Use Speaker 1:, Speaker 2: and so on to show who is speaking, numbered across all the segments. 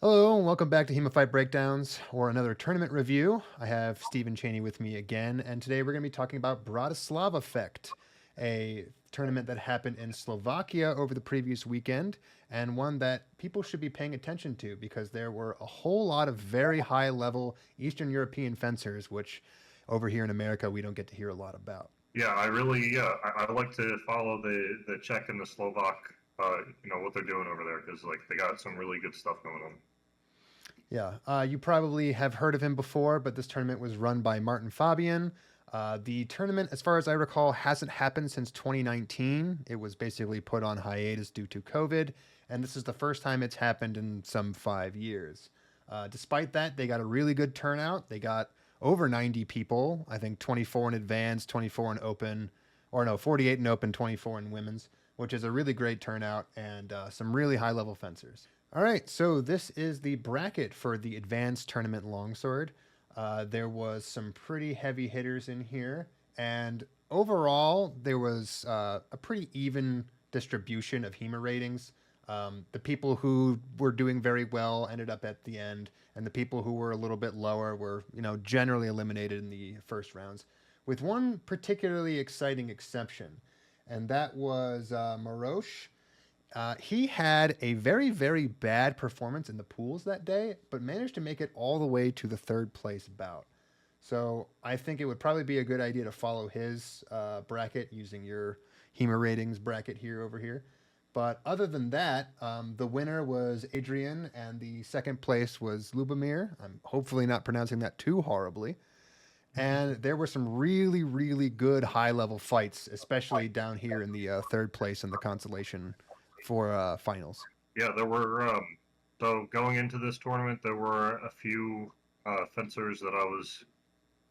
Speaker 1: Hello, and welcome back to HEMA Fight Breakdowns or another tournament review. I have Stephen Cheney with me again, and today we're going to be talking about Bratislava Fecht, a tournament that happened in Slovakia over the previous weekend, and one that people should be paying attention to because there were a whole lot of very high level Eastern European fencers, which over here in America we don't get to hear a lot about.
Speaker 2: Yeah, I like to follow the Czech and the Slovak, what they're doing over there because like they got some really good stuff going on.
Speaker 1: Yeah, you probably have heard of him before, but this tournament was run by Martin Fabian. The tournament, as far as I recall, hasn't happened since 2019. It was basically put on hiatus due to COVID, and this is the first time it's happened in some 5 years. Despite that, they got a really good turnout. They got over 90 people, I think 24 in advance, 24 in open, or no, 48 in open, 24 in women's, which is a really great turnout and some really high level fencers. All right, so this is the bracket for the advanced tournament longsword. There was some pretty heavy hitters in here, and overall, there was a pretty even distribution of HEMA ratings. The people who were doing very well ended up at the end, and the people who were a little bit lower were, generally eliminated in the first rounds, with one particularly exciting exception, and that was Maros. He had a very, very bad performance in the pools that day, but managed to make it all the way to the third place bout. So I think it would probably be a good idea to follow his bracket using your HEMA ratings bracket here over here. But other than that, the winner was Adrien, and the second place was Lubomir. I'm hopefully not pronouncing that too horribly. And there were some really, really good high level fights, especially down here in the third place in the consolation for finals.
Speaker 2: Yeah, there were so going into this tournament, there were a few fencers that I was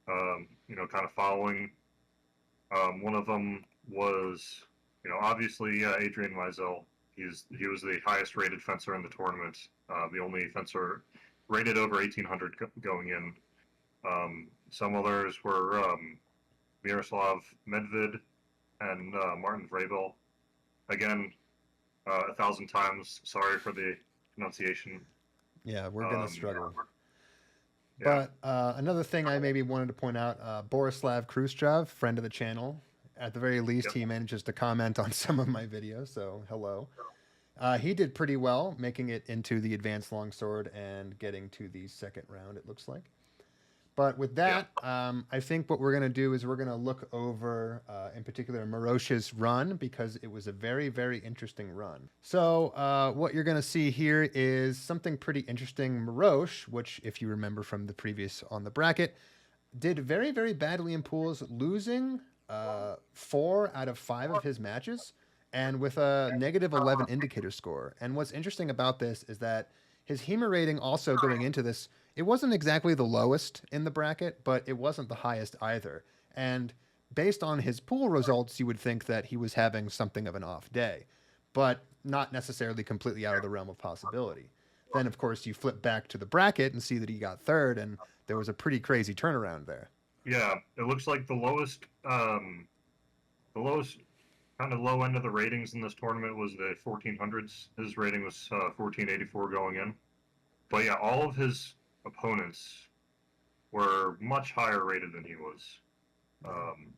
Speaker 2: kind of following. One of them was obviously Adrian Meisel. He was the highest rated fencer in the tournament, the only fencer rated over 1800 going in. Some others were Miroslav Medved and Martin Vrabel. Again, 1,000 times sorry for the pronunciation.
Speaker 1: Yeah, we're gonna struggle.
Speaker 2: Yeah,
Speaker 1: But another thing I maybe wanted to point out: Borislav Khrushchev, friend of the channel. At the very least,
Speaker 2: yep.
Speaker 1: he manages to comment on some of my videos. So hello. He did pretty well, making it into the advanced longsword and getting to the second round. It looks like. But with
Speaker 2: Yeah.
Speaker 1: that, I think what we're going to do is we're going to look over, in particular, Marosh's run because it was a very, very interesting run. So, what you're going to see here is something pretty interesting. Marosh, which, if you remember from the previous on the bracket, did very, very badly in pools, losing 4 out of 5 of his matches and with a negative 11 indicator score. And what's interesting about this is that his HEMA rating also going into this, it wasn't exactly the lowest in the bracket, but it wasn't the highest either. And based on his pool results, you would think that he was having something of an off day, but not necessarily completely out of the realm of possibility. Then, of course, you flip back to the bracket and see that he got third, and there was a pretty crazy turnaround there.
Speaker 2: Yeah, it looks like the lowest kind of low end of the ratings in this tournament was the 1400s. His rating was 1484 going in. But yeah, all of his opponents were much higher rated than he was. Um,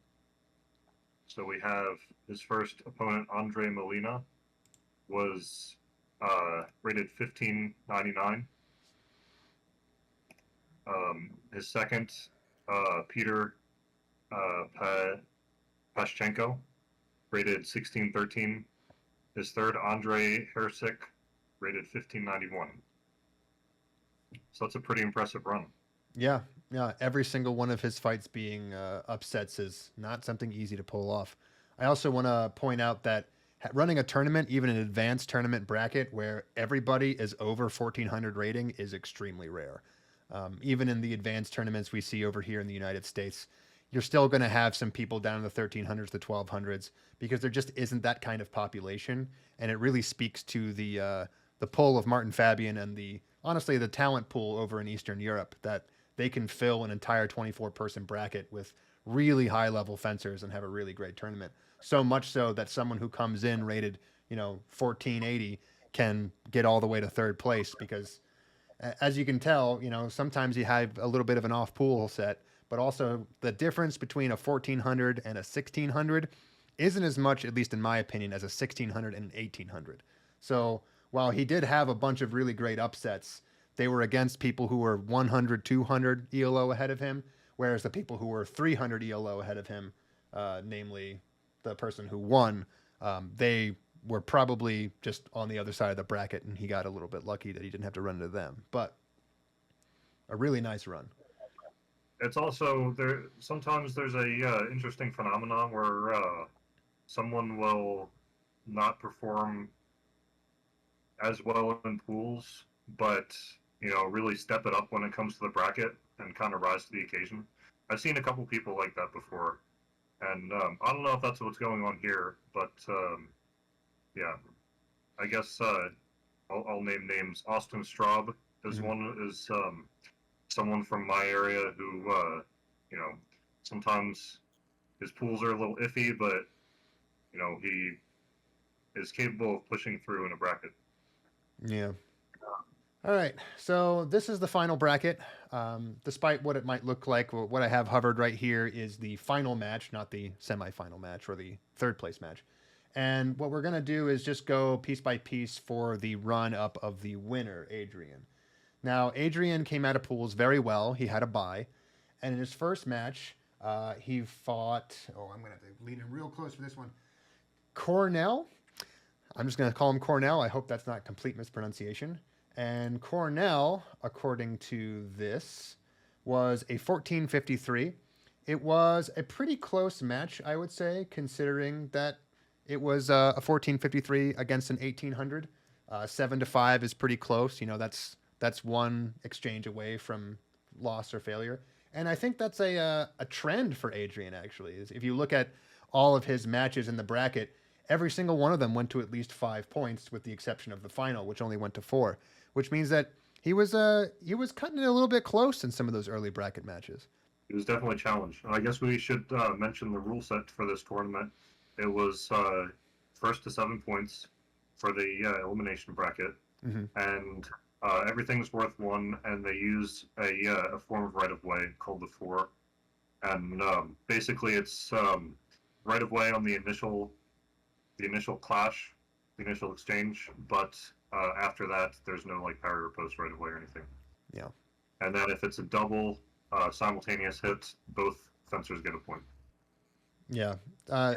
Speaker 2: so we have his first opponent, Andre Molina, was rated 1599. His second, Peter Paschenko, rated 1613. His third, Andre Hersik, rated 1591. So that's a pretty impressive run.
Speaker 1: Yeah, yeah. Every single one of his fights being upsets is not something easy to pull off. I also want to point out that running a tournament, even an advanced tournament bracket where everybody is over 1400 rating, is extremely rare. Even in the advanced tournaments we see over here in the United States, you're still going to have some people down in the 1300s, the 1200s, because there just isn't that kind of population, and it really speaks to the pull of Martin Fabian and the honestly the talent pool over in Eastern Europe that they can fill an entire 24 person bracket with really high level fencers and have a really great tournament. So much so that someone who comes in rated, 1480 can get all the way to third place because As you can tell, sometimes you have a little bit of an off pool set, but also the difference between a 1400 and a 1600 isn't as much, at least in my opinion, as a 1600 and an 1800. So while he did have a bunch of really great upsets, they were against people who were 100, 200 ELO ahead of him, whereas the people who were 300 ELO ahead of him, namely the person who won, they were probably just on the other side of the bracket, and he got a little bit lucky that he didn't have to run into them. But a really nice run.
Speaker 2: It's also there. Sometimes there's a interesting phenomenon where someone will not perform as well in pools, but really step it up when it comes to the bracket and kind of rise to the occasion. I've seen a couple people like that before, and I don't know if that's what's going on here, but yeah, I guess I'll name names. Austin Straub is someone from my area who sometimes his pools are a little iffy, but he is capable of pushing through in a bracket.
Speaker 1: Yeah. All right, so this is the final bracket. Despite what it might look like, what I have hovered right here is the final match, not the semifinal match or the third place match. And what we're going to do is just go piece by piece for the run up of the winner, Adrien. Now, Adrien came out of pools very well. He had a bye. And in his first match, he fought, I'm going to have to lean in real close for this one, Cornell. I'm just going to call him Cornell. I hope that's not complete mispronunciation. And Cornell, according to this, was a 1453. It was a pretty close match, I would say, considering that it was a 1453 against an 1800. 7-5 is pretty close. That's one exchange away from loss or failure. And I think that's a trend for Adrien, actually. If you look at all of his matches in the bracket, every single one of them went to at least 5 points, with the exception of the final, which only went to 4. Which means that he was cutting it a little bit close in some of those early bracket matches.
Speaker 2: He was definitely challenged. I guess we should mention the rule set for this tournament. It was first to 7 points for the elimination bracket, and everything's worth 1. And they use a form of right of way called the 4, and basically it's right of way on the initial clash, the initial exchange, but after that, there's no parry or post right away or anything.
Speaker 1: Yeah.
Speaker 2: And then if it's a double simultaneous hit, both fencers get a point.
Speaker 1: Yeah.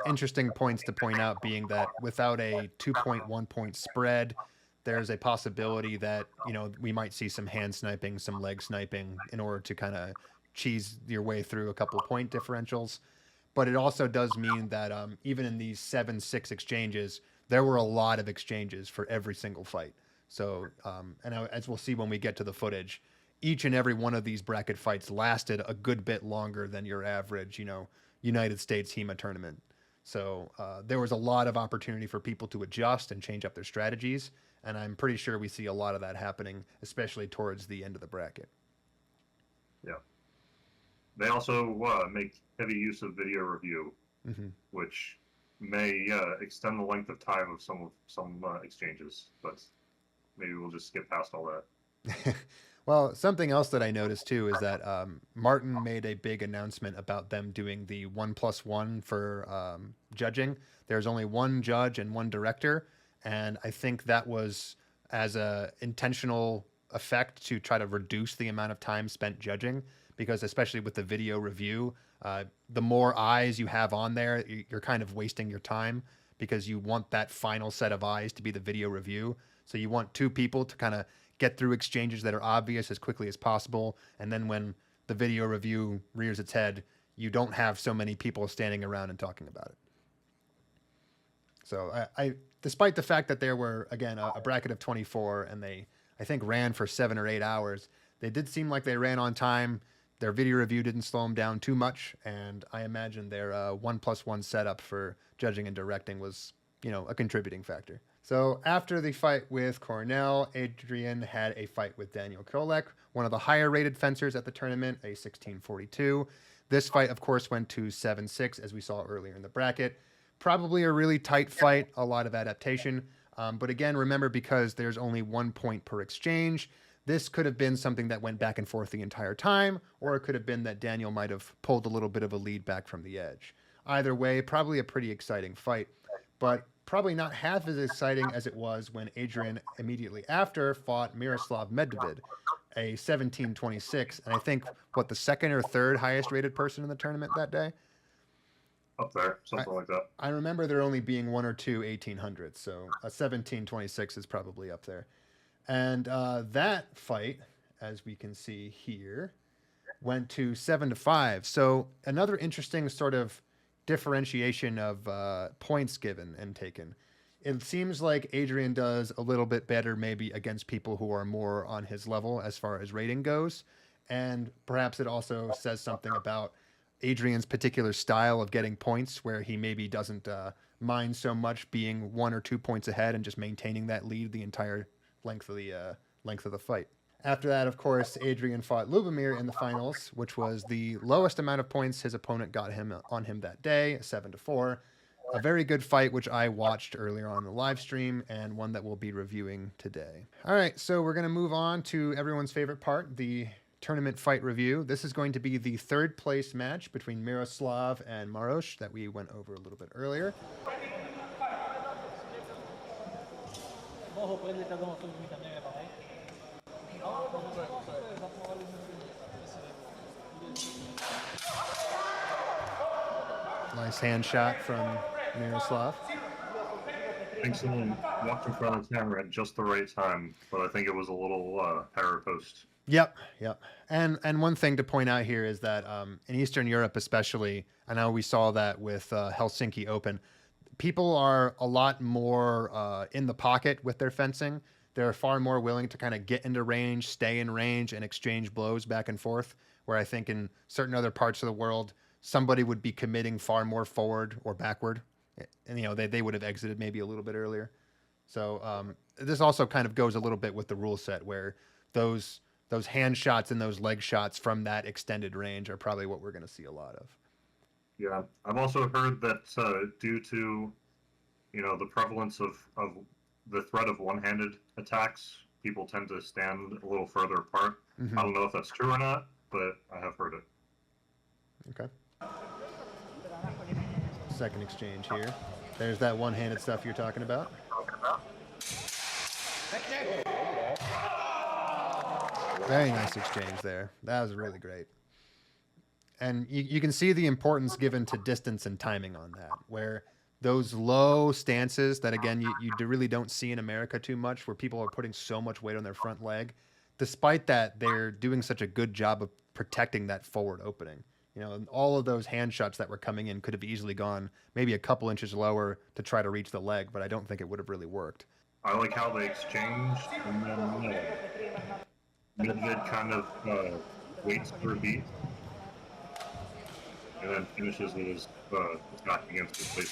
Speaker 1: Interesting points to point out being that without a 2.1 point spread, there's a possibility that, we might see some hand sniping, some leg sniping in order to kind of cheese your way through a couple point differentials. But it also does mean that even in these 7-6 exchanges, there were a lot of exchanges for every single fight. So, and as we'll see when we get to the footage, each and every one of these bracket fights lasted a good bit longer than your average, United States HEMA tournament. So there was a lot of opportunity for people to adjust and change up their strategies. And I'm pretty sure we see a lot of that happening, especially towards the end of the bracket.
Speaker 2: Yeah. They also make heavy use of video review, which may extend the length of time of some exchanges, but maybe we'll just skip past all that.
Speaker 1: Well, something else that I noticed too is that Martin made a big announcement about them doing the 1+1 for judging. There's only one judge and one director, and I think that was as a intentional effect to try to reduce the amount of time spent judging, because especially with the video review, the more eyes you have on there, you're kind of wasting your time, because you want that final set of eyes to be the video review. So you want 2 people to kind of get through exchanges that are obvious as quickly as possible. And then when the video review rears its head, you don't have so many people standing around and talking about it. So I despite the fact that there were, again, a bracket of 24 and they, I think, ran for 7 or 8 hours, they did seem like they ran on time. Their video review didn't slow them down too much. And I imagine their 1+1 setup for judging and directing was, a contributing factor. So after the fight with Cornell, Adrien had a fight with Daniel Kolek, one of the higher rated fencers at the tournament, a 1642. This fight, of course, went to 7-6, as we saw earlier in the bracket. Probably a really tight fight, a lot of adaptation. But again, remember, because there's only 1 point per exchange, this could have been something that went back and forth the entire time, or it could have been that Daniel might have pulled a little bit of a lead back from the edge. Either way, probably a pretty exciting fight, but probably not half as exciting as it was when Adrien immediately after fought Miroslav Medvedev, a 17-26, and I think the second or third highest rated person in the tournament that day.
Speaker 2: Up there, something like that.
Speaker 1: I remember there only being one or two 1800s, so a 17-26 is probably up there. And that fight, as we can see here, went to 7-5. So another interesting sort of differentiation of points given and taken. It seems like Adrien does a little bit better maybe against people who are more on his level as far as rating goes. And perhaps it also says something about Adrian's particular style of getting points, where he maybe doesn't mind so much being 1 or 2 points ahead and just maintaining that lead the entire length of the fight. After that, of course, Adrien fought Lubomir in the finals, which was the lowest amount of points his opponent got on him that day, 7-4. A very good fight, which I watched earlier on the live stream, and one that we'll be reviewing today. All right, so we're going to move on to everyone's favorite part, the tournament fight review. This is going to be the third place match between Miroslav and Maros that we went over a little bit earlier. Nice hand shot from Miroslav.
Speaker 2: I think someone walked in front of the camera at just the right time, but I think it was a little para post.
Speaker 1: Yep. And one thing to point out here is that in Eastern Europe especially, I know we saw that with Helsinki Open, people are a lot more in the pocket with their fencing. They're far more willing to kind of get into range, stay in range, and exchange blows back and forth, where I think in certain other parts of the world, somebody would be committing far more forward or backward. And, they would have exited maybe a little bit earlier. So this also kind of goes a little bit with the rule set, where those hand shots and those leg shots from that extended range are probably what we're going to see a lot of.
Speaker 2: Yeah, I've also heard that due to, the prevalence of the threat of one-handed attacks, people tend to stand a little further apart.
Speaker 1: Mm-hmm.
Speaker 2: I don't know if that's true or not, but I have heard it.
Speaker 1: Okay. Second exchange here. There's that one-handed stuff you're talking about. Very nice exchange there. That was really great. And you can see the importance given to distance and timing on that, where those low stances that, again, you really don't see in America too much, where people are putting so much weight on their front leg. Despite that, they're doing such a good job of protecting that forward opening. And all of those hand shots that were coming in could have easily gone maybe a couple inches lower to try to reach the leg, but I don't think it would have really worked.
Speaker 2: I like how they exchanged, and then Medved kind of waits for a beat, and then finishes with his attack against his face.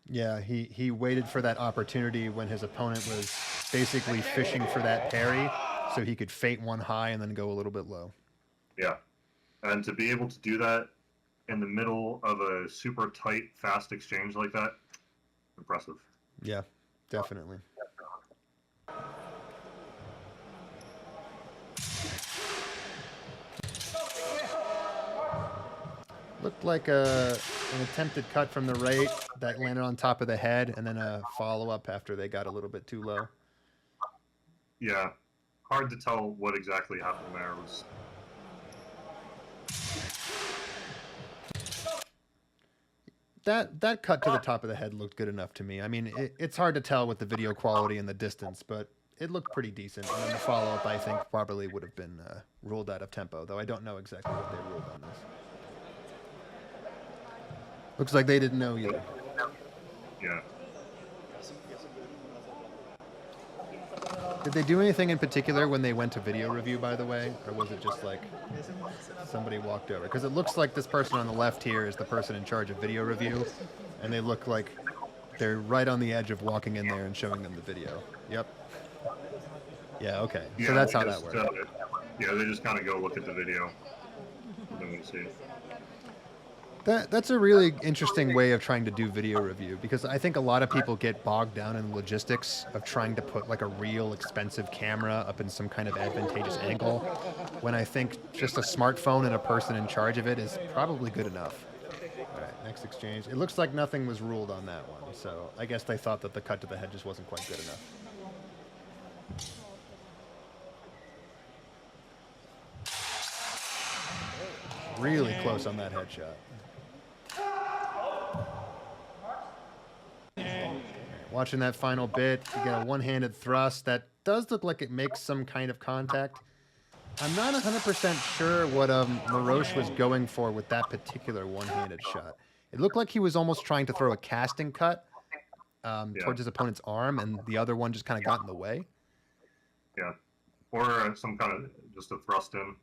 Speaker 1: Yeah, he waited for that opportunity when his opponent was basically fishing for that parry, so he could feint one high and then go a little bit low.
Speaker 2: Yeah, and to be able to do that in the middle of a super tight, fast exchange like that, impressive.
Speaker 1: Yeah, definitely. Looked like an attempted cut from the right that landed on top of the head, and then a follow-up after they got a little bit too low.
Speaker 2: Yeah, hard to tell what exactly happened there.
Speaker 1: That cut to the top of the head looked good enough to me. I mean, it's hard to tell with the video quality and the distance, but it looked pretty decent. And then the follow-up, I think, probably would have been ruled out of tempo, though I don't know exactly what they ruled on this. Looks like they didn't know either.
Speaker 2: Yeah.
Speaker 1: Did they do anything in particular when they went to video review, by the way? Or was it just like somebody walked over? Because it looks like this person on the left here is the person in charge of video review, and they look like they're right on the edge of walking in there and showing them the video. Yep. Yeah, okay.
Speaker 2: Yeah,
Speaker 1: so that's how that works.
Speaker 2: Yeah, they just kind of go look at the video, and then we see.
Speaker 1: That's a really interesting way of trying to do video review, because I think a lot of people get bogged down in the logistics of trying to put like a real expensive camera up in some kind of advantageous angle, when I think just a smartphone and a person in charge of it is probably good enough. All right, next exchange. It looks like nothing was ruled on that one, so I guess they thought that the cut to the head just wasn't quite good enough. Really close on that headshot. Watching that final bit, you get a one-handed thrust that does look like it makes some kind of contact. I'm not 100% sure what Maros was going for with that particular one-handed shot. It looked like he was almost trying to throw a casting cut towards his opponent's arm, and the other one just kind of got in the way.
Speaker 2: Yeah, or some kind of just a thrust in.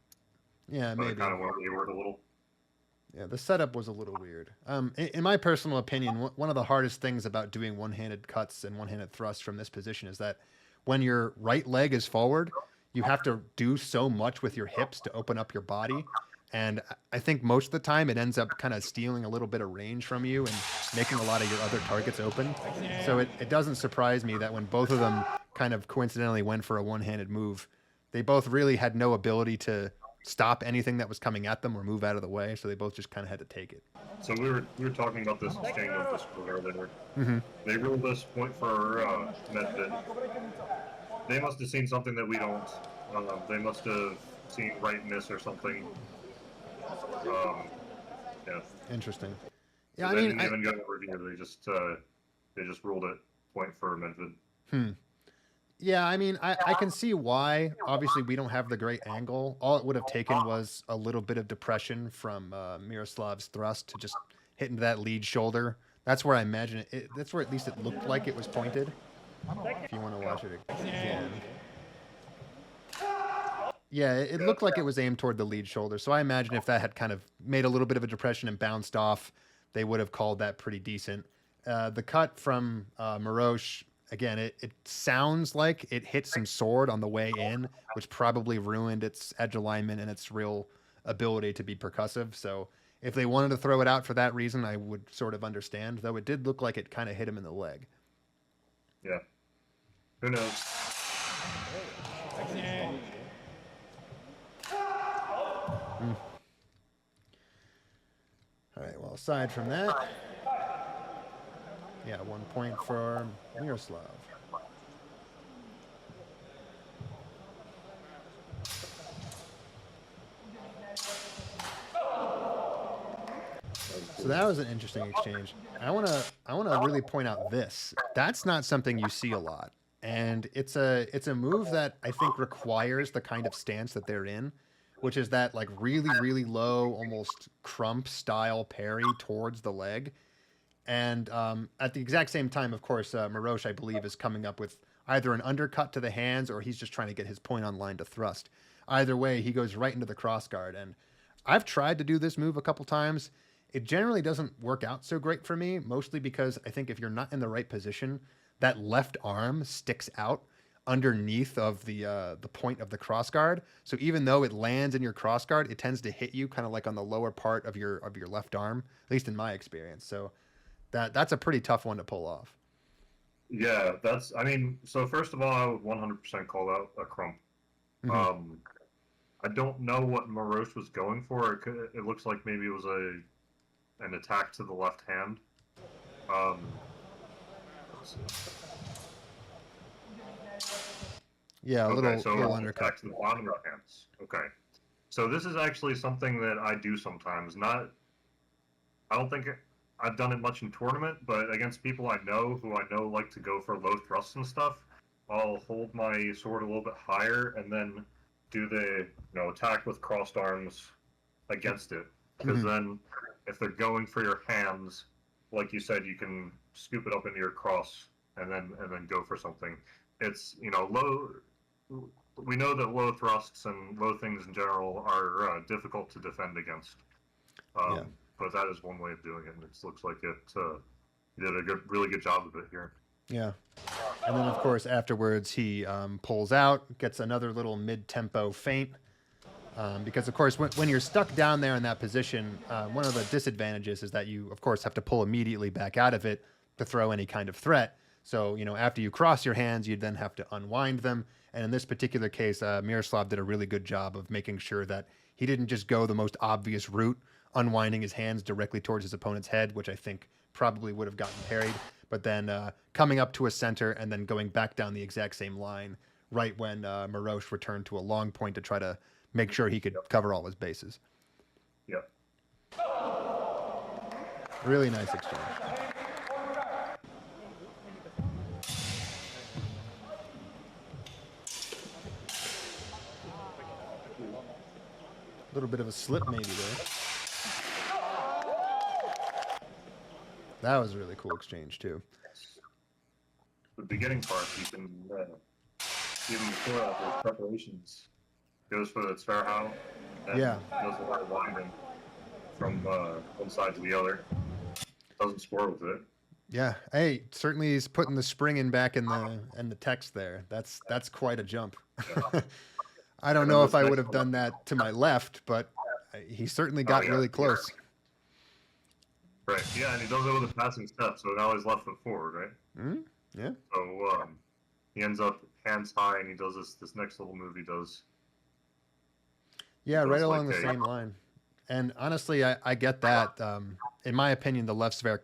Speaker 1: Yeah, maybe.
Speaker 2: Kind of went wayward a little.
Speaker 1: Yeah, the setup was a little weird. In my personal opinion, one of the hardest things about doing one-handed cuts and one-handed thrusts from this position is that when your right leg is forward, you have to do so much with your hips to open up your body. And I think most of the time it ends up kind of stealing a little bit of range from you and making a lot of your other targets open. So it doesn't surprise me that when both of them kind of coincidentally went for a one-handed move, they both really had no ability to stop anything that was coming at them or move out of the way, so they both just kind of had to take it.
Speaker 2: So we were talking about this exchange on Discord earlier. They ruled this point for Medfit. They must have seen something that we don't. They must have seen right miss or something. Yeah.
Speaker 1: Interesting. Yeah,
Speaker 2: So they didn't even go to review. They just ruled it point for Medfit.
Speaker 1: Yeah, I mean, I can see why. Obviously, we don't have the great angle. All it would have taken was a little bit of depression from Miroslav's thrust to just hit into that lead shoulder. That's where I imagine it. That's where at least it looked like it was pointed. If you want to watch it again. Yeah, it looked like it was aimed toward the lead shoulder. So I imagine if that had kind of made a little bit of a depression and bounced off, they would have called that pretty decent. The cut from Maros, again, it sounds like it hit some sword on the way in, which probably ruined its edge alignment and its real ability to be percussive. So if they wanted to throw it out for that reason, I would sort of understand, though it did look like it kind of hit him in the leg.
Speaker 2: Yeah. Who knows?
Speaker 1: All right, well, aside from that, yeah, 1 point for Miroslav. So that was an interesting exchange. I want to really point out this. That's not something you see a lot. And it's a move that I think requires the kind of stance that they're in, which is that like really, really low, almost crump style parry towards the leg. And at the exact same time, of course, Maros, I believe, is coming up with either an undercut to the hands or he's just trying to get his point on line to thrust. Either way, he goes right into the crossguard. And I've tried to do this move a couple times. It generally doesn't work out so great for me, mostly because I think if you're not in the right position, that left arm sticks out underneath of the point of the crossguard. So even though it lands in your crossguard, it tends to hit you kind of like on the lower part of your left arm, at least in my experience. So that's a pretty tough one to pull off.
Speaker 2: Yeah, I mean, so first of all, I would 100% call out a crump. I don't know what Maros was going for. It looks like maybe it was an attack to the left hand.
Speaker 1: Yeah, a little undercut.
Speaker 2: Attack to the bottom of the hands. Okay. So this is actually something that I do sometimes. I don't think I've done it much in tournament, but against people I know who I know like to go for low thrusts and stuff, I'll hold my sword a little bit higher and then do the attack with crossed arms against it. Because then if they're going for your hands, like you said, you can scoop it up into your cross and then go for something. It's low. We know that low thrusts and low things in general are difficult to defend against. But that is one way of doing it, and it looks like you did a really good job of it here.
Speaker 1: Yeah. And then, of course, afterwards, he pulls out, gets another little mid-tempo feint, Because, of course, when you're stuck down there in that position, one of the disadvantages is that you, of course, have to pull immediately back out of it to throw any kind of threat. So, after you cross your hands, you then have to unwind them. And in this particular case, Miroslav did a really good job of making sure that he didn't just go the most obvious route, unwinding his hands directly towards his opponent's head, which I think probably would have gotten parried, but then coming up to a center and then going back down the exact same line right when Maros returned to a long point to try to make sure he could cover all his bases.
Speaker 2: Yep.
Speaker 1: Really nice exchange. A little bit of a slip maybe there. That was a really cool exchange too.
Speaker 2: The beginning part, you can even before that, those preparations, goes for the Zwerhau, and
Speaker 1: Yeah.
Speaker 2: does a lot of winding from one side to the other. Doesn't score with it.
Speaker 1: Yeah. Hey, certainly he's putting the springing back in the text there. That's quite a jump.
Speaker 2: Yeah.
Speaker 1: I don't
Speaker 2: And
Speaker 1: know
Speaker 2: then
Speaker 1: if I
Speaker 2: this
Speaker 1: would
Speaker 2: next
Speaker 1: have done that to my left, but he certainly got
Speaker 2: yeah.
Speaker 1: really close.
Speaker 2: Right. Yeah, and he does it with a passing step, so now he's left foot forward, right?
Speaker 1: Mm-hmm. Yeah.
Speaker 2: So he ends up hands high, and he does this next little move he does.
Speaker 1: Yeah, right
Speaker 2: Just
Speaker 1: along
Speaker 2: like
Speaker 1: the
Speaker 2: a-
Speaker 1: same line. And honestly, I get that. In my opinion, the left Sver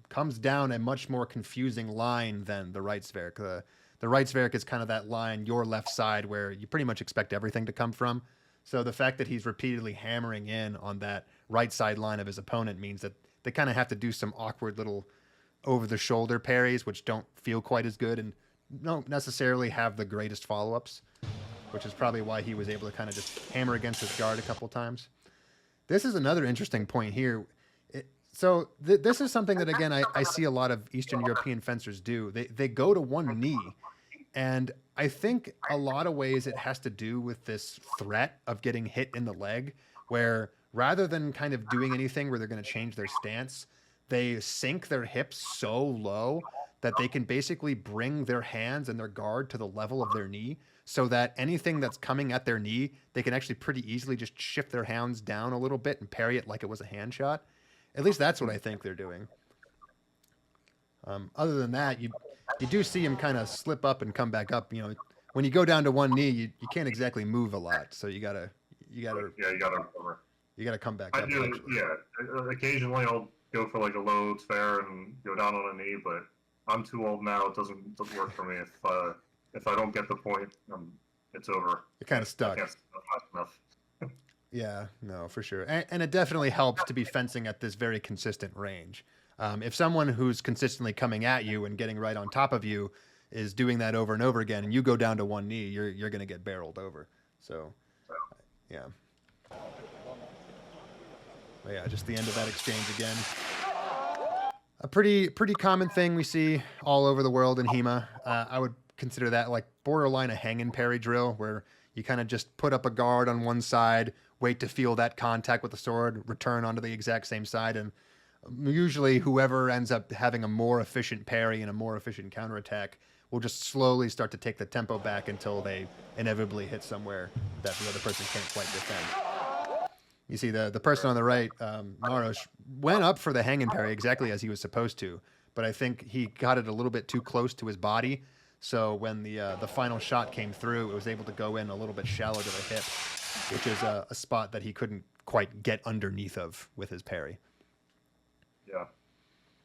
Speaker 1: comes down a much more confusing line than the right Sver. The right Sver is kind of that line, your left side, where you pretty much expect everything to come from. So the fact that he's repeatedly hammering in on that right side line of his opponent means that they kind of have to do some awkward little over-the-shoulder parries, which don't feel quite as good and don't necessarily have the greatest follow-ups, which is probably why he was able to kind of just hammer against his guard a couple times. This is another interesting point here. This is something that, again, I see a lot of Eastern European fencers do. They go to one knee, and I think a lot of ways it has to do with this threat of getting hit in the leg, where rather than kind of doing anything where they're going to change their stance, they sink their hips so low that they can basically bring their hands and their guard to the level of their knee, so that anything that's coming at their knee, they can actually pretty easily just shift their hands down a little bit and parry it like it was a hand shot. At least that's what I think they're doing. Other than that, you do see him kind of slip up and come back up. When you go down to one knee, you can't exactly move a lot, so you gotta
Speaker 2: Yeah, you gotta recover.
Speaker 1: come back
Speaker 2: I
Speaker 1: up.
Speaker 2: do,
Speaker 1: Eventually.
Speaker 2: yeah. Occasionally I'll go for like a low fair and go down on a knee, but I'm too old now. It doesn't work for me. If I don't get the point, it's over.
Speaker 1: You're kind of
Speaker 2: I
Speaker 1: stuck.
Speaker 2: can't stop fast enough.
Speaker 1: Yeah, no, for sure. And it definitely helps to be fencing at this very consistent range. If someone who's consistently coming at you and getting right on top of you is doing that over and over again, and you go down to one knee, you're going to get barreled over. So, yeah. But yeah, just the end of that exchange again. A pretty common thing we see all over the world in HEMA. I would consider that like borderline a hang and parry drill, where you kind of just put up a guard on one side, wait to feel that contact with the sword, return onto the exact same side, and usually whoever ends up having a more efficient parry and a more efficient counterattack will just slowly start to take the tempo back until they inevitably hit somewhere that the other person can't quite defend. You see the person on the right, Maros, went up for the hang and parry exactly as he was supposed to, but I think he got it a little bit too close to his body. So when the final shot came through, it was able to go in a little bit shallow to the hip, which is a spot that he couldn't quite get underneath of with his parry.
Speaker 2: Yeah,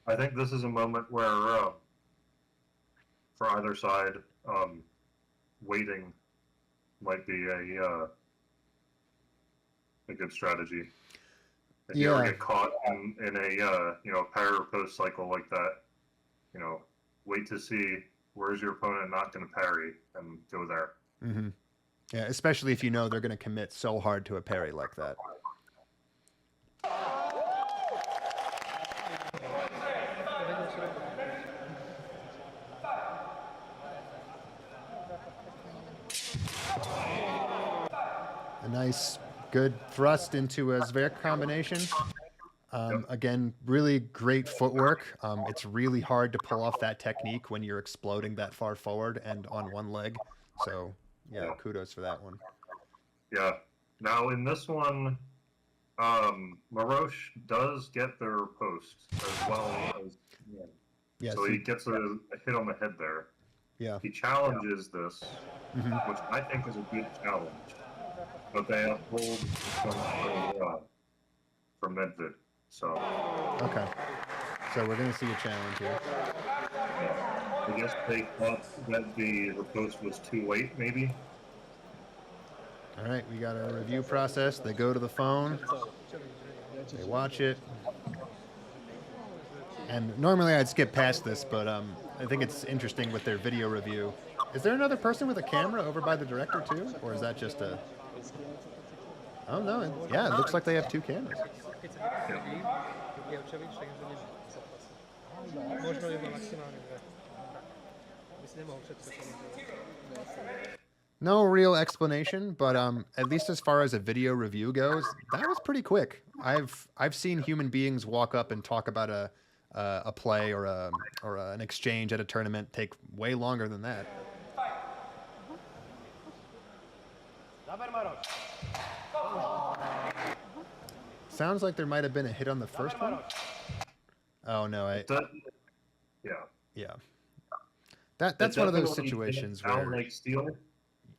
Speaker 2: I think this is a moment where for either side, waiting might be a good strategy. If you ever get caught in a parry or post cycle like that, wait to see where's your opponent not going to parry and go there.
Speaker 1: Mm-hmm. Yeah, especially if you know they're going to commit so hard to a parry like that. A nice, good thrust into a Zver combination. Again, really great footwork. It's really hard to pull off that technique when you're exploding that far forward and on one leg. So, yeah, kudos for that one.
Speaker 2: Yeah. Now in this one, Maros does get their post as well as yeah.
Speaker 1: Yes.
Speaker 2: So he gets a hit on the head there.
Speaker 1: Yeah.
Speaker 2: He challenges this,
Speaker 1: Hmm.
Speaker 2: which I think is a good challenge, but they uphold from Medved. So
Speaker 1: Okay. So we're gonna see a challenge here.
Speaker 2: I guess they thought that the post was too late, maybe.
Speaker 1: All right, we got our review process. They go to the phone, they watch it, and normally I'd skip past this, but I think it's interesting with their video review. Is there another person with a camera over by the director too, or is that just a? Oh no, yeah, it looks like they have two cameras. No real explanation, but at least as far as a video review goes, that was pretty quick. I've seen human beings walk up and talk about a play or an exchange at a tournament take way longer than that. Sounds like there might have been a hit on the first one. Oh no,
Speaker 2: Yeah.
Speaker 1: yeah. That's one of those situations where
Speaker 2: like steel.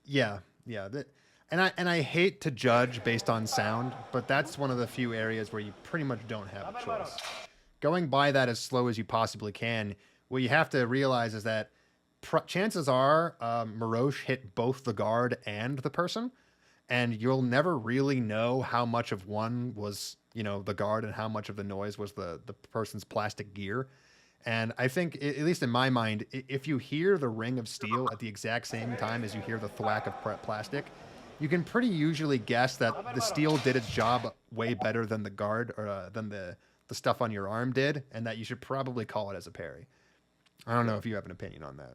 Speaker 1: yeah, yeah. And I hate to judge based on sound, but that's one of the few areas where you pretty much don't have a choice. Going by that as slow as you possibly can, what you have to realize is that chances are Marosh hit both the guard and the person, and you'll never really know how much of one was, the guard and how much of the noise was the person's plastic gear. And I think, at least in my mind, if you hear the ring of steel at the exact same time as you hear the thwack of plastic, you can pretty usually guess that the steel did its job way better than the guard or than the stuff on your arm did, and that you should probably call it as a parry. I don't know if you have an opinion on that.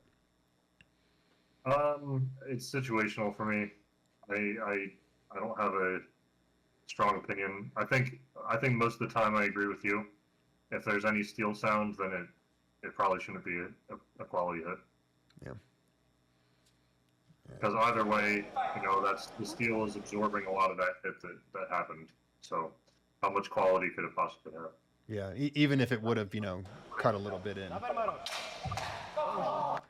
Speaker 2: It's situational for me. I don't have a strong opinion. I think most of the time I agree with you. If there's any steel sound, then it probably shouldn't be a quality hit.
Speaker 1: Yeah.
Speaker 2: Because either way, that's the steel is absorbing a lot of that hit that happened. So how much quality could it possibly have?
Speaker 1: Yeah, even if it would have, cut a little bit in.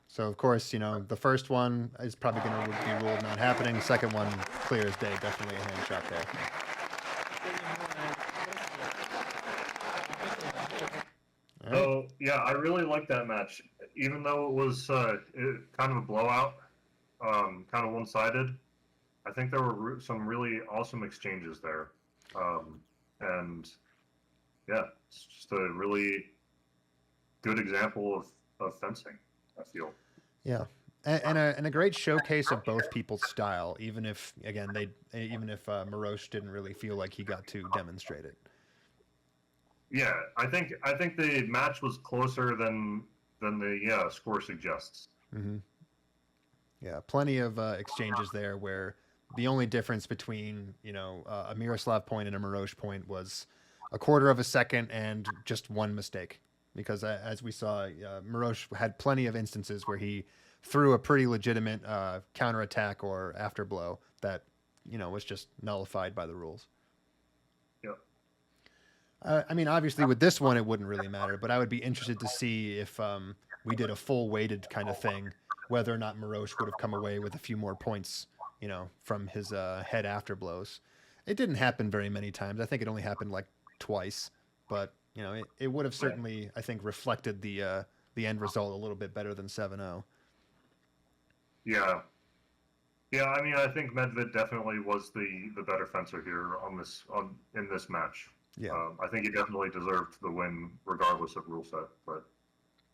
Speaker 1: So of course, the first one is probably going to be ruled not happening. Second one, clear as day, definitely a hand shot there.
Speaker 2: So yeah, I really like that match, even though it was kind of a blowout, kind of one-sided. I think there were some really awesome exchanges there, and yeah, it's just a really good example of fencing, I feel.
Speaker 1: Yeah, and a great showcase of both people's style. Even if Marosh didn't really feel like he got to demonstrate it.
Speaker 2: Yeah, I think the match was closer than the score suggests.
Speaker 1: Mm-hmm. Yeah, plenty of exchanges there where the only difference between a Miroslav point and a Marosh point was a quarter of a second and just one mistake. Because as we saw, Marosh had plenty of instances where he threw a pretty legitimate counterattack or afterblow that was just nullified by the rules. I mean, obviously, with this one, it wouldn't really matter, but I would be interested to see if we did a full weighted kind of thing, whether or not Marosh would have come away with a few more points, from his head after blows. It didn't happen very many times. I think it only happened like twice, but it would have certainly, I think, reflected the end result a little bit better than 7-0.
Speaker 2: Yeah. Yeah, I mean, I think Medved definitely was the better fencer here in this match.
Speaker 1: Yeah.
Speaker 2: I think he definitely deserved the win, regardless of rule set. But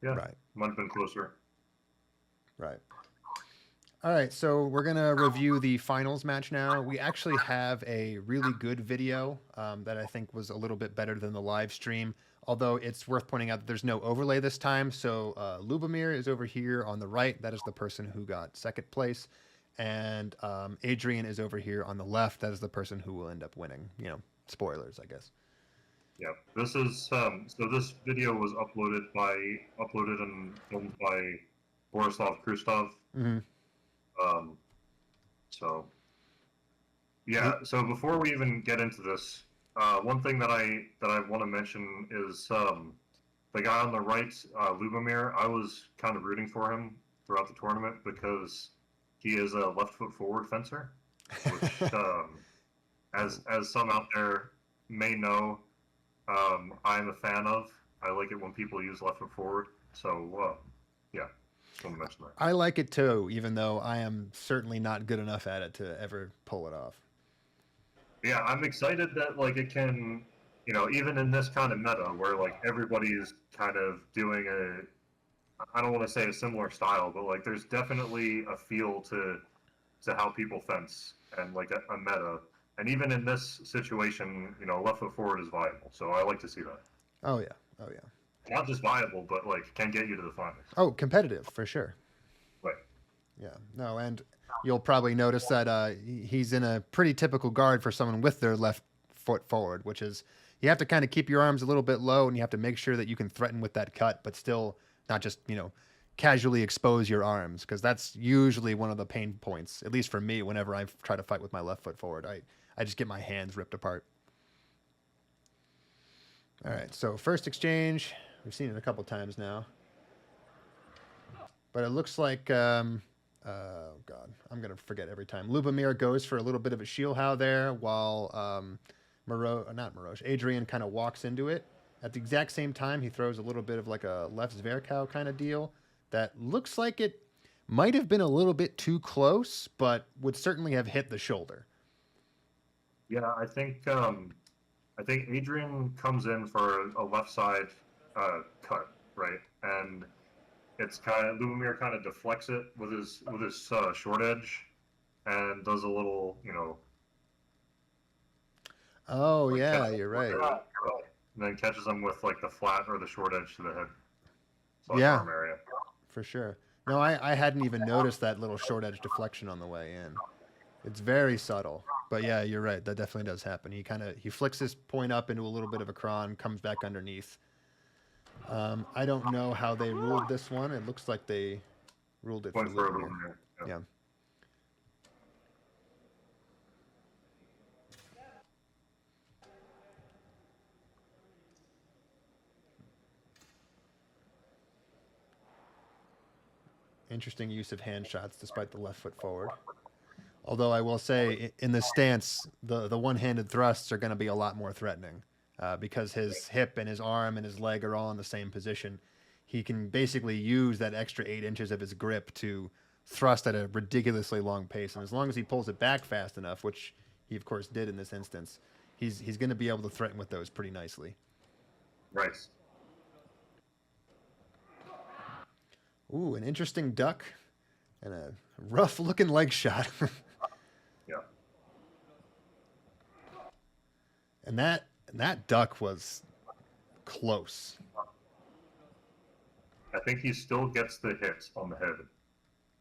Speaker 2: yeah,
Speaker 1: right.
Speaker 2: Might have been closer.
Speaker 1: Right. All right, so we're gonna review the finals match now. We actually have a really good video that I think was a little bit better than the live stream. Although it's worth pointing out that there's no overlay this time. So Lubomir is over here on the right. That is the person who got second place. And Adrien is over here on the left. That is the person who will end up winning. Spoilers, I guess.
Speaker 2: Yeah, this is so. This video was uploaded and filmed by Borislav Krustov.
Speaker 1: Mm-hmm.
Speaker 2: So Yeah. So before we even get into this, one thing that I want to mention is the guy on the right, Lubomir. I was kind of rooting for him throughout the tournament because he is a left foot forward fencer, which as some out there may know, I'm a fan of. I like it when people use left foot forward. So yeah, just want to mention that.
Speaker 1: I like it too, even though I am certainly not good enough at it to ever pull it off.
Speaker 2: Yeah, I'm excited that like it can, even in this kind of meta where like everybody's kind of doing I don't want to say a similar style, but like there's definitely a feel to how people fence and like a meta. And even in this situation, left foot forward is viable. So I like to see that.
Speaker 1: Oh yeah, oh yeah.
Speaker 2: Not just viable, but like can get you to the finals.
Speaker 1: Oh, competitive for sure.
Speaker 2: Right.
Speaker 1: Yeah, no, and you'll probably notice that he's in a pretty typical guard for someone with their left foot forward, which is you have to kind of keep your arms a little bit low, and you have to make sure that you can threaten with that cut, but still not just casually expose your arms, because that's usually one of the pain points, at least for me, whenever I try to fight with my left foot forward. I just get my hands ripped apart. All right, so first exchange, we've seen it a couple times now, but it looks like. Oh God, I'm gonna forget every time. Lubomir goes for a little bit of a Shielhow there, while Adrien kind of walks into it. At the exact same time, he throws a little bit of like a left Zverkow kind of deal that looks like it might have been a little bit too close, but would certainly have hit the shoulder.
Speaker 2: Yeah, I think Adrian comes in for a left side cut, right, and it's kind of Lubomir kind of deflects it with his short edge and does a little,
Speaker 1: Oh
Speaker 2: like
Speaker 1: yeah,
Speaker 2: catches
Speaker 1: you're
Speaker 2: with
Speaker 1: right.
Speaker 2: it, and then catches him with like the flat or the short edge to the head slash
Speaker 1: Yeah,
Speaker 2: arm area.
Speaker 1: for sure. No, I hadn't even noticed that little short edge deflection on the way in. It's very subtle, but yeah, you're right. That definitely does happen. He flicks his point up into a little bit of a cron, comes back underneath. I don't know how they ruled this one. It looks like they ruled it for
Speaker 2: Point for
Speaker 1: Lubomir.
Speaker 2: Lubomir. Yeah.
Speaker 1: Yeah. Interesting use of hand shots despite the left foot forward. Although I will say, in this stance, the one-handed thrusts are going to be a lot more threatening because his hip and his arm and his leg are all in the same position. He can basically use that extra 8 inches of his grip to thrust at a ridiculously long pace, and as long as he pulls it back fast enough, which he of course did in this instance, he's going to be able to threaten with those pretty nicely.
Speaker 2: Right.
Speaker 1: Ooh, an interesting duck and a rough-looking leg shot.
Speaker 2: Yeah.
Speaker 1: And that duck was close.
Speaker 2: I think he still gets the hit on the head.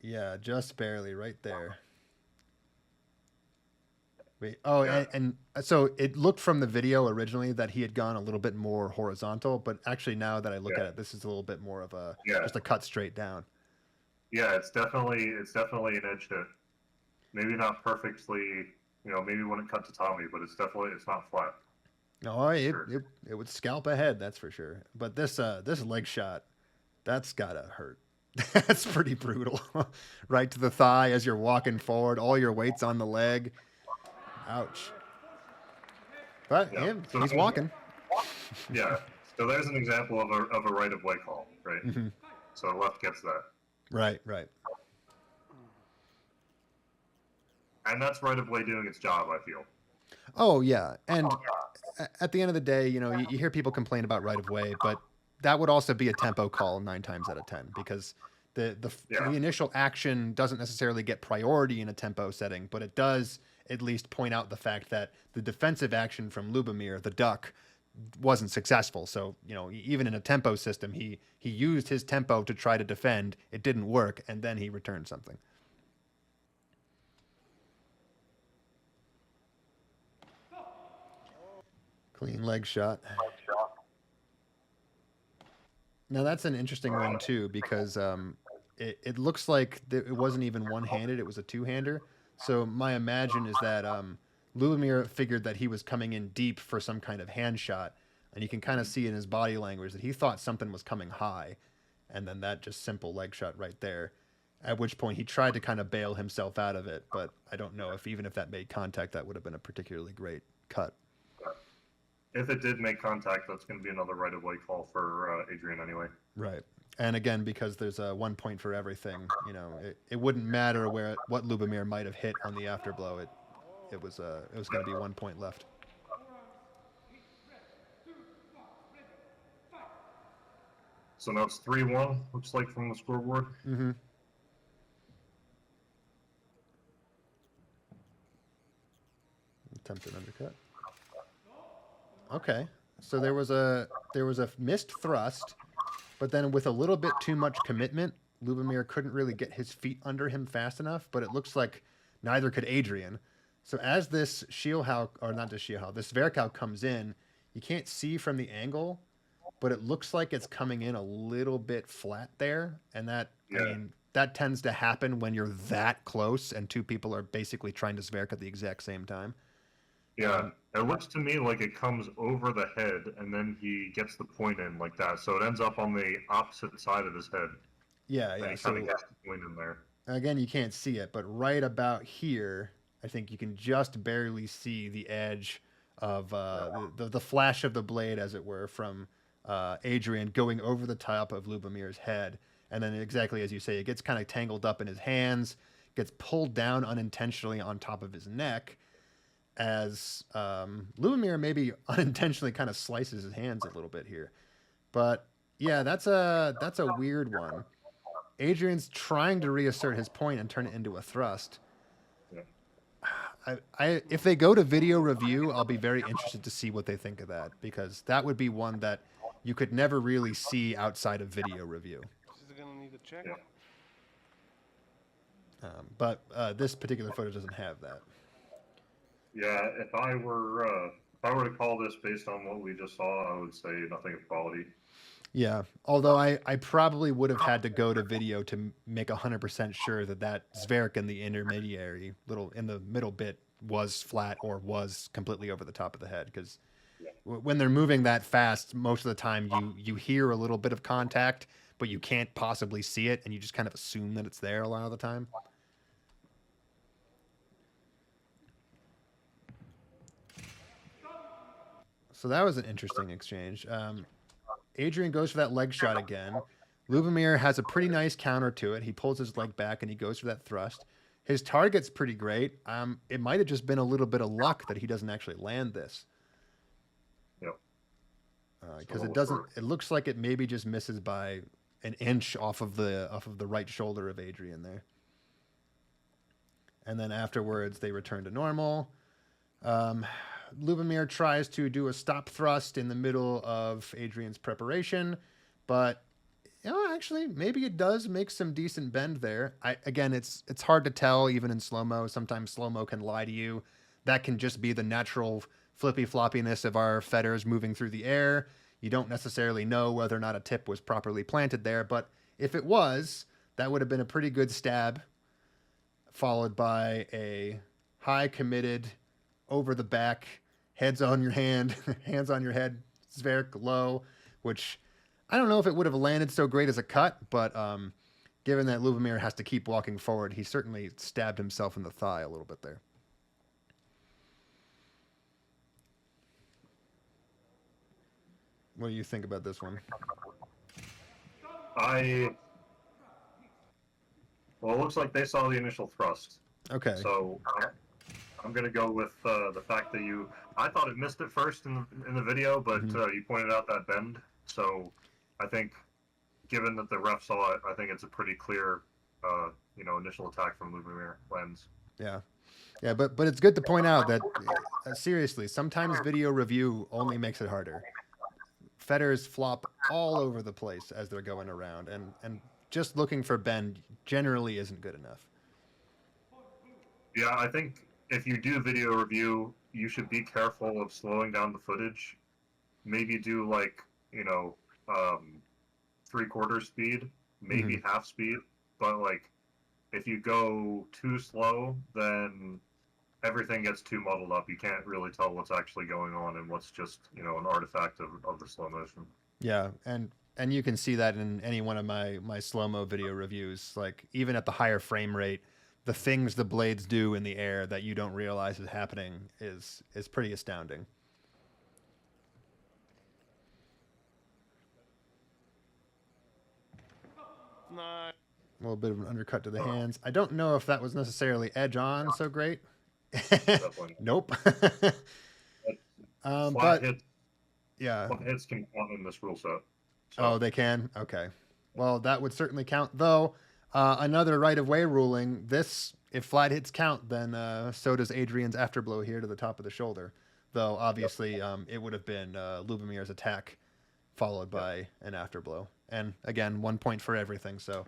Speaker 1: Yeah, just barely right there. Wait, oh,
Speaker 2: Yeah.
Speaker 1: and so it looked from the video originally that he had gone a little bit more horizontal, but actually now that I look
Speaker 2: Yeah.
Speaker 1: at it, this is a little bit more of a
Speaker 2: Yeah.
Speaker 1: just a cut straight down.
Speaker 2: Yeah, it's definitely an edge hit. Maybe not perfectly, maybe when it cut to Tommy, but it's not flat.
Speaker 1: No, it,
Speaker 2: Sure.
Speaker 1: it it would scalp ahead, that's for sure. But this leg shot, that's gotta hurt. That's pretty brutal. Right to the thigh as you're walking forward, all your weight's on the leg. Ouch. But
Speaker 2: Yeah. So
Speaker 1: he's walking.
Speaker 2: yeah. So there's an example of a right of way call, right?
Speaker 1: Hmm.
Speaker 2: So left gets that,
Speaker 1: Right, right.
Speaker 2: and that's right of way doing its job. I feel.
Speaker 1: Oh yeah, and at the end of the day, you hear people complain about right of way, but that would also be a tempo call 9 times out of 10 because the
Speaker 2: Yeah.
Speaker 1: initial action doesn't necessarily get priority in a tempo setting, but it does at least point out the fact that the defensive action from Lubomir, the duck, wasn't successful. So even in a tempo system, he used his tempo to try to defend. It didn't work, and then he returned something. Clean leg shot. Now that's an interesting one too because it looks like it wasn't even one-handed; it was a two-hander. So my imagine is that Lubomir figured that he was coming in deep for some kind of hand shot, and you can kind of see in his body language that he thought something was coming high, and then that just simple leg shot right there. At which point he tried to kind of bail himself out of it, but I don't know if even if that made contact, that would have been a particularly great cut.
Speaker 2: If it did make contact, that's going to be another right-of-way call for Adrien anyway.
Speaker 1: Right. And again, because there's a 1 point for everything, you know, it wouldn't matter what Lubomir might have hit on the afterblow. It was going to be 1 point left.
Speaker 2: So now it's 3-1, looks like, from the scoreboard.
Speaker 1: Mm-hmm. Attempted undercut. Okay. So there was a missed thrust, but then with a little bit too much commitment, Lubomir couldn't really get his feet under him fast enough, but it looks like neither could Adrien. So as this Shielhau, or not this Shielhau, this Verkau comes in, you can't see from the angle, but it looks like it's coming in a little bit flat there. And that, I mean, that tends to happen when you're that close and two people are basically trying to Zverk at the exact same time.
Speaker 2: Yeah, it looks to me like it comes over the head and then he gets the point in like that. So it ends up on the opposite side of his head.
Speaker 1: Yeah,
Speaker 2: and
Speaker 1: yeah.
Speaker 2: he
Speaker 1: So
Speaker 2: kind of gets the point in there.
Speaker 1: again, you can't see it, but right about here, I think you can just barely see the edge of the flash of the blade, as it were, from Adrien going over the top of Lubomir's head. And then exactly as you say, it gets kind of tangled up in his hands, gets pulled down unintentionally on top of his neck, as Lubomir maybe unintentionally kind of slices his hands a little bit here. But yeah, that's a weird one. Adrian's trying to reassert his point and turn it into a thrust.
Speaker 2: Yeah.
Speaker 1: If they go to video review, I'll be very interested to see what they think of that, because that would be one that you could never really see outside of video review.
Speaker 3: Is it gonna need a check?
Speaker 2: Yeah.
Speaker 1: But this particular footage doesn't have that.
Speaker 2: Yeah, if I were to call this based on what we just saw, I would say nothing of quality.
Speaker 1: Yeah, although I probably would have had to go to video to make 100% sure that Zverk in the intermediary in the middle bit was flat or was completely over the top of the head, because when they're moving that fast, most of the time you hear a little bit of contact, but you can't possibly see it, and you just kind of assume that it's there a lot of the time. So that was an interesting exchange. Adrien goes for that leg shot again. Lubomir has a pretty nice counter to it. He pulls his leg back and he goes for that thrust. His target's pretty great. It might have just been a little bit of luck that he doesn't actually land this.
Speaker 2: Yep.
Speaker 1: Because it doesn't. It looks like it maybe just misses by an inch off of the right shoulder of Adrien there. And then afterwards they return to normal. Lubomir tries to do a stop thrust in the middle of Adrian's preparation, but actually, maybe it does make some decent bend there. Again, it's hard to tell even in slow-mo. Sometimes slow-mo can lie to you. That can just be the natural flippy floppiness of our fetters moving through the air. You don't necessarily know whether or not a tip was properly planted there, but if it was, that would have been a pretty good stab, followed by a high committed over the back, heads on your hand, hands on your head, Zverk low, which I don't know if it would have landed so great as a cut, but given that Lubomir has to keep walking forward, he certainly stabbed himself in the thigh a little bit there. What do you think about this one?
Speaker 2: Well, it looks like they saw the initial thrust.
Speaker 1: Okay.
Speaker 2: So I'm going to go with the fact that I thought it missed it first in the video, but you pointed out that bend. So I think, given that the ref saw it, I think it's a pretty clear, initial attack from Lubomir lands.
Speaker 1: Yeah. Yeah, but it's good to point out that, seriously, sometimes video review only makes it harder. Fetters flop all over the place as they're going around, and just looking for bend generally isn't good enough.
Speaker 2: Yeah, I think if you do video review, you should be careful of slowing down the footage. Maybe do 3/4 speed, maybe half speed. But if you go too slow, then everything gets too muddled up. You can't really tell what's actually going on and what's just, you know, an artifact of the slow motion.
Speaker 1: Yeah, and you can see that in any one of my slow-mo video reviews. Like even at the higher frame rate, the things the blades do in the air that you don't realize is happening is pretty astounding.
Speaker 3: Nice.
Speaker 1: A little bit of an undercut to the hands. I don't know if that was necessarily edge on so great.
Speaker 2: Definitely.
Speaker 1: Nope.
Speaker 2: Flat
Speaker 1: But
Speaker 2: hits,
Speaker 1: yeah.
Speaker 2: flat hits can count in this rule set. So,
Speaker 1: Oh, they can? Okay. Well, that would certainly count. Though, another right-of-way ruling, this, if flat hits count, then so does Adrien's afterblow here to the top of the shoulder. Though, obviously, it would have been Lubomir's attack followed by an afterblow. And, again, 1 point for everything, so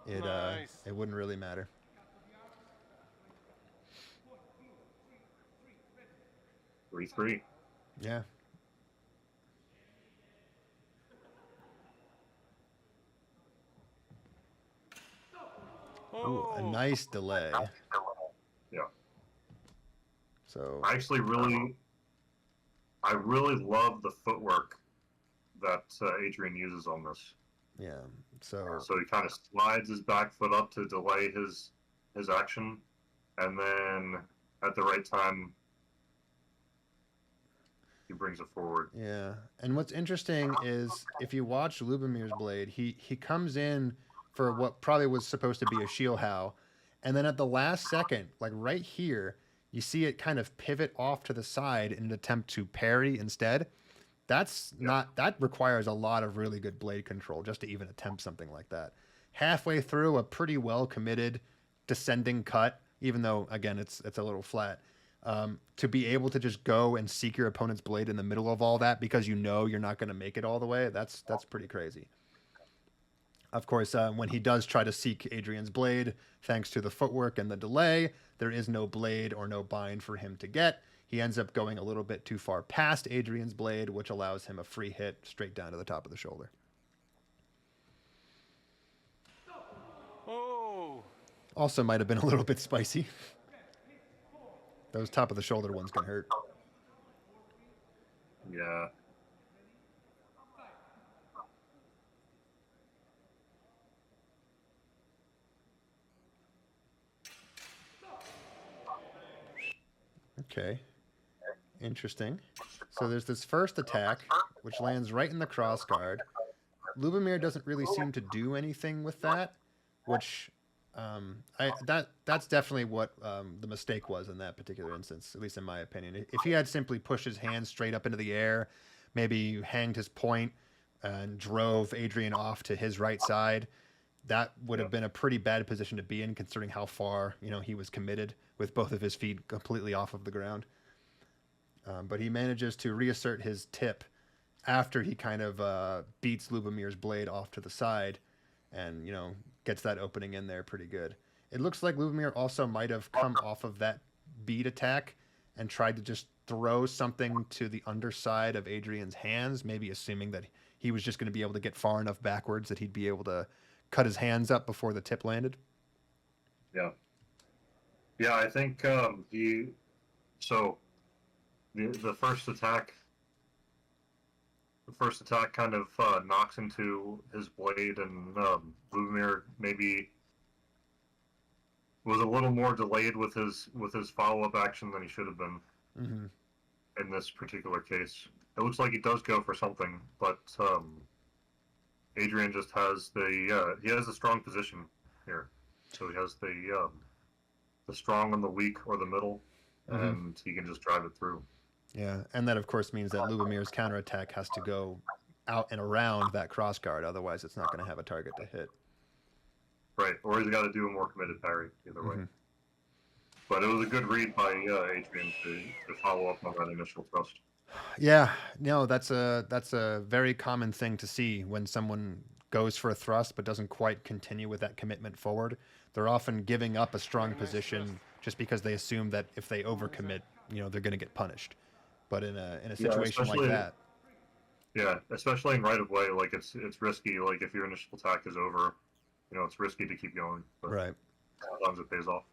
Speaker 3: Nice.
Speaker 1: it wouldn't really matter.
Speaker 2: 3-3.
Speaker 1: Yeah. Ooh, a
Speaker 3: Oh.
Speaker 1: nice delay.
Speaker 2: Yeah.
Speaker 1: So,
Speaker 2: I really love the footwork that Adrien uses on this.
Speaker 1: yeah. So,
Speaker 2: So he kind of slides his back foot up to delay his action, and then at the right time, he brings it forward.
Speaker 1: yeah. And what's interesting is if you watch Lubomir's blade, he comes in for what probably was supposed to be a shield how, and then at the last second, like right here, you see it kind of pivot off to the side in an attempt to parry instead. That's not that requires a lot of really good blade control just to even attempt something like that. Halfway through a pretty well committed descending cut, even though again it's a little flat. To be able to just go and seek your opponent's blade in the middle of all that because you know you're not going to make it all the way, that's pretty crazy. Of course, when he does try to seek Adrien's blade, thanks to the footwork and the delay, there is no blade or no bind for him to get. He ends up going a little bit too far past Adrien's blade, which allows him a free hit straight down to the top of the shoulder.
Speaker 3: Oh.
Speaker 1: Also might have been a little bit spicy. Those top of the shoulder ones can hurt.
Speaker 2: Yeah.
Speaker 1: Okay. Interesting. So there's this first attack, which lands right in the cross guard. Lubomir doesn't really seem to do anything with that, which that's definitely what the mistake was in that particular instance, at least in my opinion. If he had simply pushed his hand straight up into the air, maybe hanged his point and drove Adrien off to his right side, that would have been a pretty bad position to be in, considering how far he was committed with both of his feet completely off of the ground. But he manages to reassert his tip after he kind of beats Lubomir's blade off to the side and, gets that opening in there pretty good. It looks like Lubomir also might have come off of that beat attack and tried to just throw something to the underside of Adrien's hands, maybe assuming that he was just going to be able to get far enough backwards that he'd be able to cut his hands up before the tip landed.
Speaker 2: Yeah. Yeah, I think so the first attack kind of knocks into his blade, and Lubomir maybe was a little more delayed with his follow-up action than he should have been in this particular case. It looks like he does go for something, but Adrien just has he has a strong position here. So he has the strong and the weak or the middle, and he can just drive it through.
Speaker 1: Yeah, and that of course means that Lubomir's counterattack has to go out and around that cross guard, otherwise it's not going to have a target to hit.
Speaker 2: Right, or he's got to do a more committed parry, either way. But it was a good read by Adrien to follow up on that initial thrust.
Speaker 1: Yeah, no, that's a very common thing to see when someone goes for a thrust but doesn't quite continue with that commitment forward. They're often giving up a strong position just because they assume that if they overcommit, they're going to get punished. But in a situation like that,
Speaker 2: yeah, especially in right of way, like it's risky. Like if your initial attack is over, it's risky to keep going. But
Speaker 1: right?
Speaker 2: sometimes it pays off.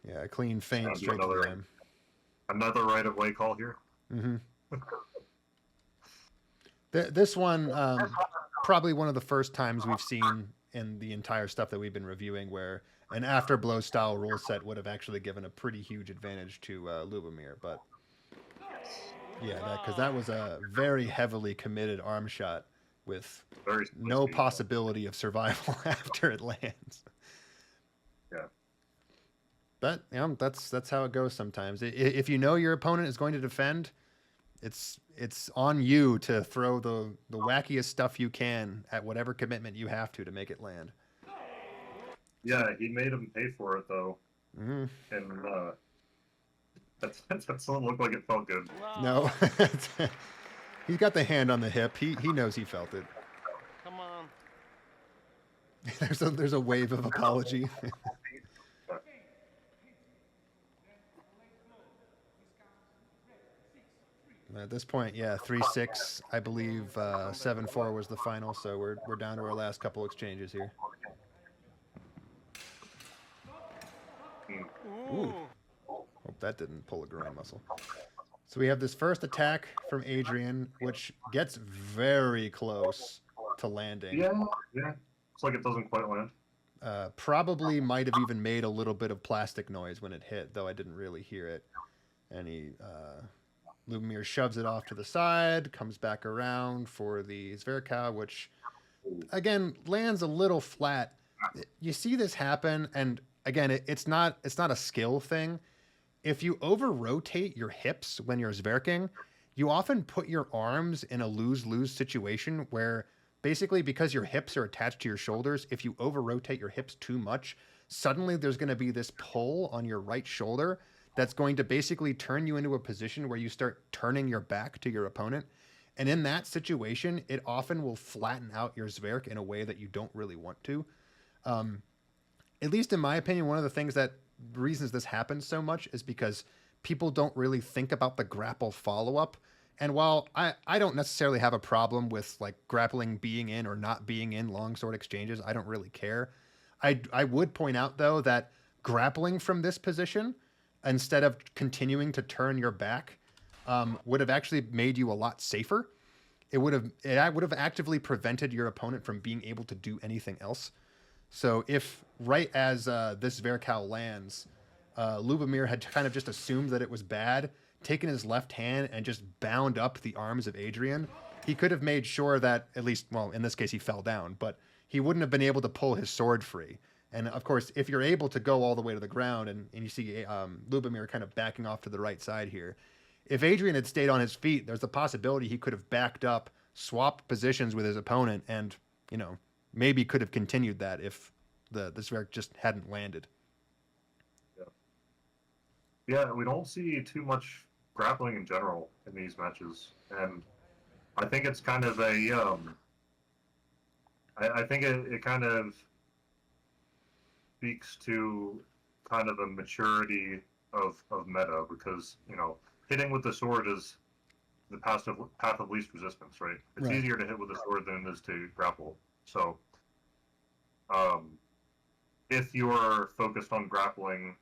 Speaker 1: Yeah, a clean
Speaker 2: Just gonna
Speaker 1: feint
Speaker 2: do
Speaker 1: straight to the arm.
Speaker 2: another right of way call here.
Speaker 1: Mm-hmm. This one, probably one of the first times we've seen in the entire stuff that we've been reviewing where an afterblow style rule set would have actually given a pretty huge advantage to Lubomir. But yeah, because that was a very heavily committed arm shot with
Speaker 2: Very
Speaker 1: no
Speaker 2: spicy.
Speaker 1: possibility of survival after it lands.
Speaker 2: Yeah.
Speaker 1: But that's how it goes sometimes. If you know your opponent is going to defend, it's on you to throw the wackiest stuff you can at whatever commitment you have to make it land.
Speaker 2: Yeah, he made him pay for it though,
Speaker 1: Mm-hmm.
Speaker 2: and that doesn't look like it felt good.
Speaker 1: No, he's got the hand on the hip. He knows he felt it.
Speaker 3: Come on.
Speaker 1: There's a wave of apology. At this point, yeah, 3-6. I believe 7-4 was the final, so we're down to our last couple exchanges here. Ooh. Hope that didn't pull a groin muscle. So we have this first attack from Adrien, which gets very close to landing.
Speaker 2: Yeah. It's like it doesn't quite land.
Speaker 1: Probably might have even made a little bit of plastic noise when it hit, though I didn't really hear it. And Lubomir shoves it off to the side, comes back around for the Zverkow, which, again, lands a little flat. You see this happen, and again, it's not a skill thing. If you over-rotate your hips when you're Zverking, you often put your arms in a lose-lose situation where basically because your hips are attached to your shoulders, if you over-rotate your hips too much, suddenly there's going to be this pull on your right shoulder that's going to basically turn you into a position where you start turning your back to your opponent. And in that situation, it often will flatten out your Zverk in a way that you don't really want to. At least in my opinion, one of the reasons this happens so much is because people don't really think about the grapple follow-up. And while I don't necessarily have a problem with like grappling being in or not being in longsword exchanges, I don't really care. I would point out though that grappling from this position, instead of continuing to turn your back, would have actually made you a lot safer. It would have actively prevented your opponent from being able to do anything else. So if right as this Zverkow lands, Lubomir had kind of just assumed that it was bad, taken his left hand and just bound up the arms of Adrien, he could have made sure that at least, well, in this case he fell down, but he wouldn't have been able to pull his sword free. And of course, if you're able to go all the way to the ground and you see Lubomir kind of backing off to the right side here, if Adrien had stayed on his feet, there's a possibility he could have backed up, swapped positions with his opponent, and, maybe could have continued that if the Zverk just hadn't landed.
Speaker 2: Yeah, we don't see too much grappling in general in these matches, and I think it's kind of a I think it kind of speaks to kind of a maturity of meta, because hitting with the sword is the path of least resistance, right? It's
Speaker 1: Right.
Speaker 2: easier to hit with the sword than it is to grapple. So if you're focused on grappling,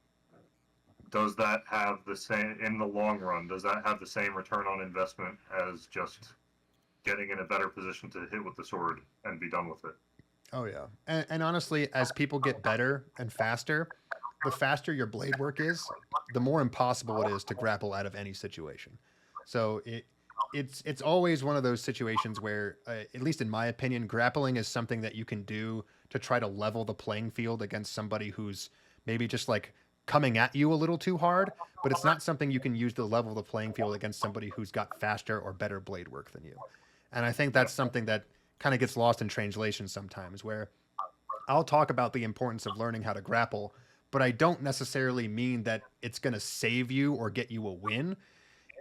Speaker 2: does that have the same, in the long run, does that have the same return on investment as just getting in a better position to hit with the sword and be done with it?
Speaker 1: Oh yeah, and honestly, as people get better and faster, the faster your blade work is, the more impossible it is to grapple out of any situation. So it's always one of those situations where, at least in my opinion, grappling is something that you can do to try to level the playing field against somebody who's maybe just like coming at you a little too hard, but it's not something you can use to level the playing field against somebody who's got faster or better blade work than you. And I think that's something that kind of gets lost in translation sometimes, where I'll talk about the importance of learning how to grapple, but I don't necessarily mean that it's going to save you or get you a win.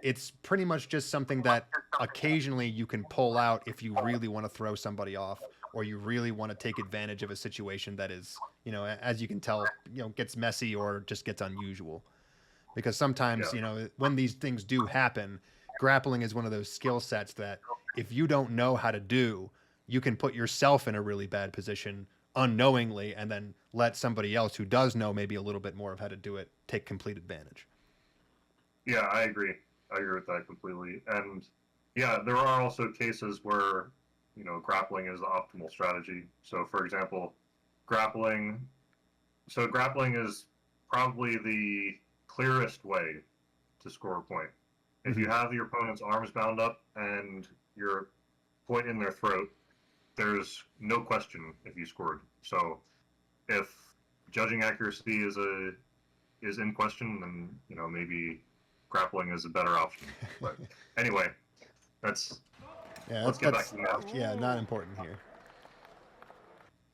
Speaker 1: It's pretty much just something that occasionally you can pull out if you really want to throw somebody off, or you really want to take advantage of a situation that is, as you can tell, gets messy or just gets unusual. Because sometimes, when these things do happen, grappling is one of those skill sets that if you don't know how to do, you can put yourself in a really bad position unknowingly and then let somebody else who does know maybe a little bit more of how to do it take complete advantage.
Speaker 2: Yeah, I agree. I agree with that completely. And yeah, there are also cases where, grappling is the optimal strategy. So, for example, grappling. So, grappling is probably the clearest way to score a point. If you have your opponent's arms bound up and your point in their throat, there's no question if you scored. So, if judging accuracy is in question, then maybe grappling is a better option. But anyway, let's get back to the match.
Speaker 1: Yeah, not important here.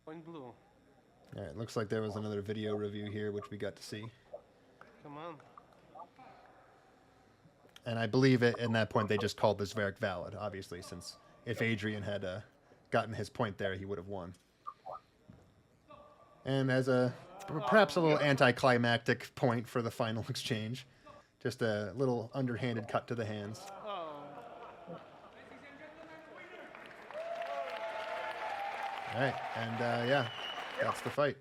Speaker 3: Point blue.
Speaker 1: All right, looks like there was another video review here, which we got to see.
Speaker 3: Come on.
Speaker 1: And I believe in that point they just called this very valid, obviously, since if Adrien had gotten his point there, he would have won. And as perhaps a little anticlimactic point for the final exchange, just a little underhanded cut to the hands.
Speaker 3: Oh.
Speaker 1: All right, and yeah, that's the fight.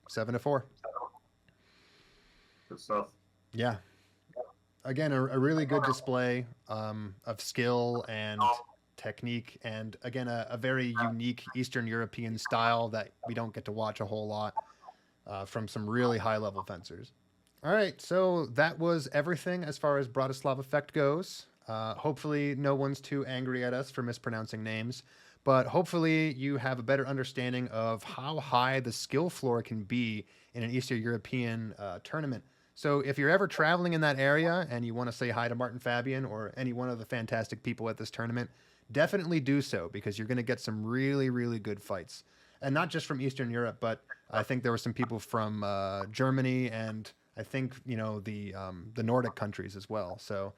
Speaker 1: 7-4.
Speaker 2: Good stuff.
Speaker 1: Yeah. Again, a really good display of skill and technique, and again, a very unique Eastern European style that we don't get to watch a whole lot from some really high-level fencers. All right, so that was everything as far as Bratislava Fecht goes. Hopefully no one's too angry at us for mispronouncing names, but hopefully you have a better understanding of how high the skill floor can be in an Eastern European tournament. So if you're ever traveling in that area and you want to say hi to Martin Fabian or any one of the fantastic people at this tournament, definitely do so, because you're going to get some really, really good fights. And not just from Eastern Europe, but I think there were some people from Germany and I think, the Nordic countries as well. So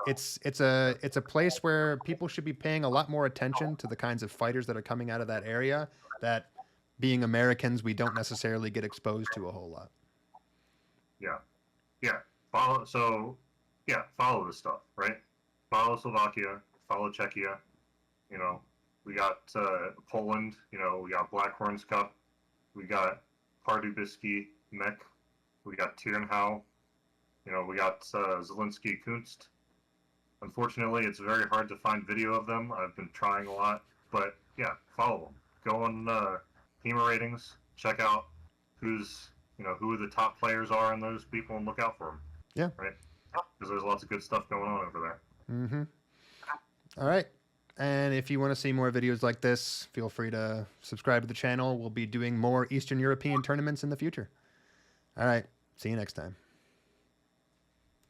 Speaker 1: it's a place where people should be paying a lot more attention to the kinds of fighters that are coming out of that area that, being Americans, we don't necessarily get exposed to a whole lot.
Speaker 2: Yeah. Follow this stuff, right? Follow Slovakia, follow Czechia. We got Poland. We got Blackhorns Cup. We got Pardubiski, Mech. We got Tiernow. We got Zielinski Kunst. Unfortunately, it's very hard to find video of them. I've been trying a lot, but yeah, follow them. Go on HEMA ratings. Check out who the top players are in those people, and look out for them.
Speaker 1: Yeah.
Speaker 2: Right. Because there's lots of good stuff going on over there.
Speaker 1: Mm-hmm. All right. And if you want to see more videos like this, feel free to subscribe to the channel. We'll be doing more Eastern European tournaments in the future. All right. See you next time.